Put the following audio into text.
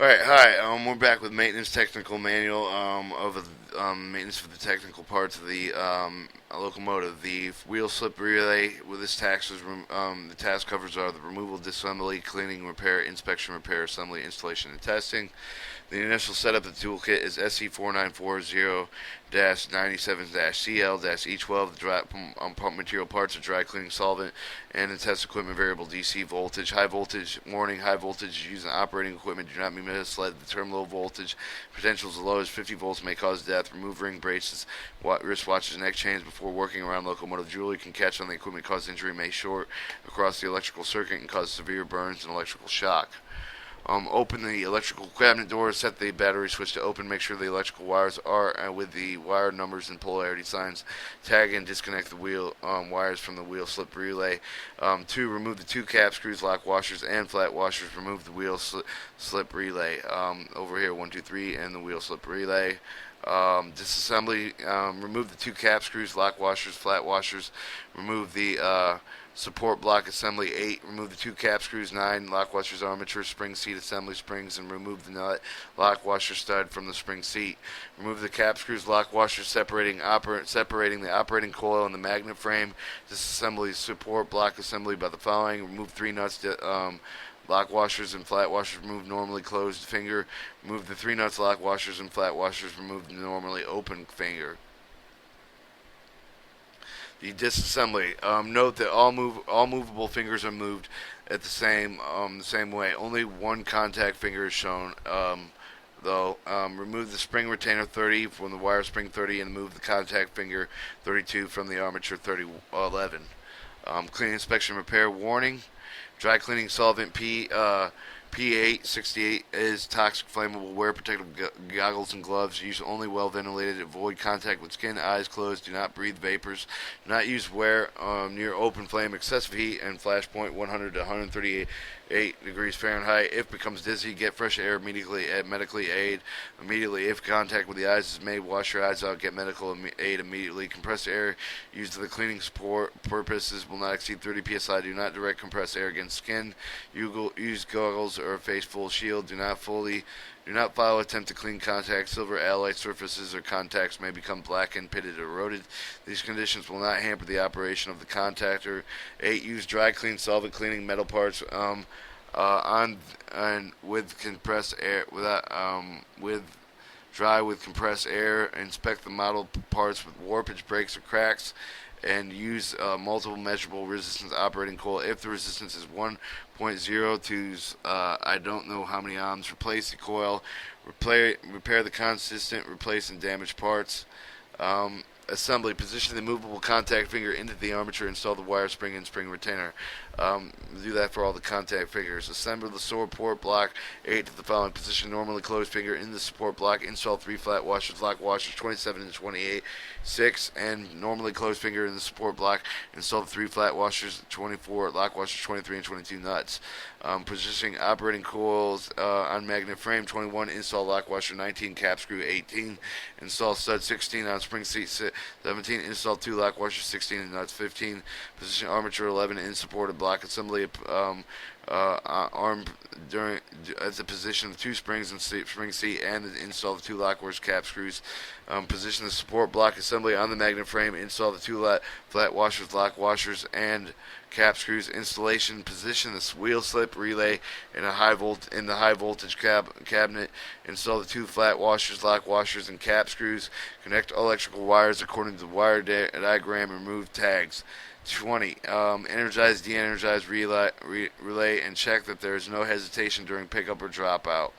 Alright, hi. We're back with maintenance technical manual of maintenance for the technical parts of the locomotive. The wheel slip relay with this task is the task covers are the removal, disassembly, cleaning, repair, inspection, repair, assembly, installation, and testing. The initial setup of the toolkit is SC4940-97-CL-E12. The dry pump material parts are dry cleaning solvent and the test equipment variable DC voltage. High voltage warning: high voltage using operating equipment. Do not be misled. The term low voltage potentials as low as 50 volts may cause death. Remove ring braces, wristwatches, and neck chains before working around locomotive. Jewelry can catch on the equipment, cause injury, may short across the electrical circuit, and cause severe burns and electrical shock. Open the electrical cabinet door, set the battery switch to open, make sure the electrical wires are with the wire numbers and polarity signs. Tag and disconnect the wheel wires from the wheel slip relay. 2. Remove the two cap screws, lock washers, and flat washers. Remove the wheel slip relay. Over here, 1, 2, 3, and the wheel slip relay. Disassembly: remove the two cap screws, lock washers, flat washers. Remove the support block assembly. 8. Remove the two cap screws. 9. Lock washers, armature, spring seat assembly springs, and remove the nut lock washer stud from the spring seat. Remove the cap screws, lock washers, separating the operating coil and the magnet frame. Disassembly support block assembly by the following: remove 3 nuts. Lock washers and flat washers, remove normally closed finger. Remove the 3 nuts, lock washers, and flat washers. Remove the normally open finger. The disassembly. Note that all movable fingers are moved at the same way. Only one contact finger is shown. Though, remove the spring retainer 30 from the wire spring 30 and move the contact finger 32 from the armature 11. Cleaning, inspection, repair. Warning: dry cleaning solvent P868 is toxic, flammable. Wear protective goggles and gloves. Use only well ventilated. Avoid contact with skin. Eyes closed. Do not breathe vapors. Do not use wear near open flame. Excessive heat and flash point 100 to 138 degrees Fahrenheit. If becomes dizzy, get fresh air immediately. Medically aid immediately. If contact with the eyes is made, wash your eyes out. Get medical aid immediately. Compressed air used for the cleaning support purposes will not exceed 30 psi. Do not direct compressed air against skin. Use goggles or a face full shield. Do not follow attempt to clean contact. Silver alloy surfaces or contacts may become blackened, pitted, or eroded. These conditions will not hamper the operation of the contactor. 8. Use dry clean solvent cleaning metal parts with compressed air with compressed air. Inspect the model parts with warpage, breaks, or cracks, and use multiple measurable resistance operating coil. If the resistance is 1.0 to I don't know how many ohms, replace the coil. Repair the consistent, replace and damaged parts. Assembly: position the movable contact finger into the armature. Install the wire spring and spring retainer. Do that for all the contact fingers. Assemble the support block 8 to the following: position normally closed finger in the support block. Install 3 flat washers, lock washers 27 and 28. 6. And normally closed finger in the support block. Install the 3 flat washers 24, lock washers 23 and 22 nuts. Positioning operating coils on magnet frame 21. Install lock washer 19, cap screw 18. Install stud 16 on spring seat 17. Install 2 lock washers 16 and nuts 15. Position armature 11 in supported block assembly. Arm during at the position of 2 springs and spring seat, and install the 2 lock washers, cap screws. Position the support block assembly on the magnet frame. Install the 2 flat washers, lock washers, and cap screws. Installation: position the wheel slip relay in the high voltage cabinet. Install the 2 flat washers, lock washers, and cap screws. Connect electrical wires according to the wire diagram. Remove tags. 20. Energize, de-energize relay, and check that there is no hesitation during pickup or dropout.